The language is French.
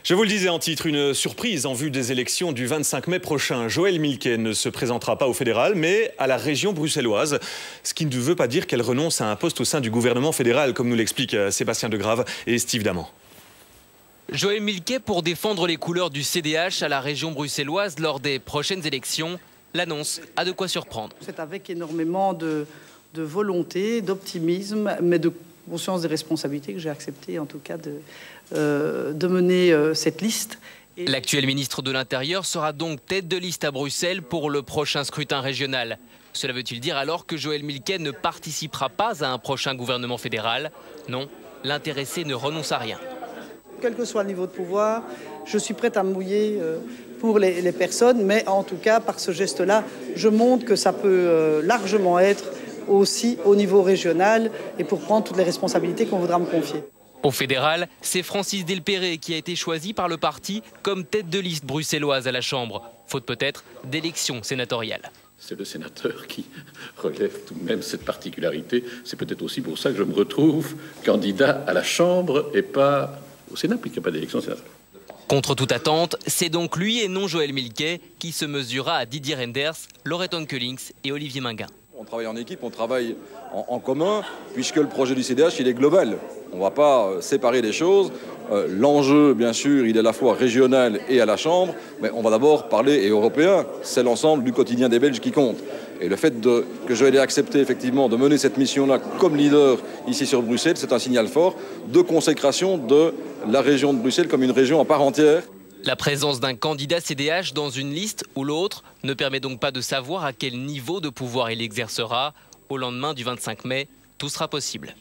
Je vous le disais en titre, une surprise en vue des élections du 25 mai prochain. Joëlle Milquet ne se présentera pas au fédéral, mais à la région bruxelloise. Ce qui ne veut pas dire qu'elle renonce à un poste au sein du gouvernement fédéral, comme nous l'expliquent Sébastien Degrave et Steve Damand. Joëlle Milquet pour défendre les couleurs du CDH à la région bruxelloise lors des prochaines élections. L'annonce a de quoi surprendre. C'est avec énormément de volonté, d'optimisme, mais de conscience des responsabilités que j'ai accepté en tout cas de mener cette liste. L'actuel ministre de l'Intérieur sera donc tête de liste à Bruxelles pour le prochain scrutin régional. Cela veut-il dire alors que Joëlle Milquet ne participera pas à un prochain gouvernement fédéral? Non, l'intéressé ne renonce à rien. Quel que soit le niveau de pouvoir, je suis prête à me mouiller pour les personnes, mais en tout cas, par ce geste-là, je montre que ça peut largement être aussi au niveau régional et pour prendre toutes les responsabilités qu'on voudra me confier. Au fédéral, c'est Francis Delperré qui a été choisi par le parti comme tête de liste bruxelloise à la Chambre, faute peut-être d'élections sénatoriales. C'est le sénateur qui relève tout de même cette particularité. C'est peut-être aussi pour ça que je me retrouve candidat à la Chambre et pas au Sénat, puisqu'il n'y a pas d'élection sénatoriale. Contre toute attente, c'est donc lui et non Joëlle Milquet qui se mesurera à Didier Reynders, Laurette Onkelings et Olivier Minguin. On travaille en équipe, on travaille en commun, puisque le projet du CDH, il est global. On ne va pas séparer les choses. L'enjeu, bien sûr, il est à la fois régional et à la Chambre, mais on va d'abord parler et européen. C'est l'ensemble du quotidien des Belges qui compte. Et le fait que Joëlle ait accepté effectivement de mener cette mission-là comme leader ici sur Bruxelles, c'est un signal fort de consécration de la région de Bruxelles comme une région à part entière. La présence d'un candidat CDH dans une liste ou l'autre ne permet donc pas de savoir à quel niveau de pouvoir il exercera. Au lendemain du 25 mai, tout sera possible.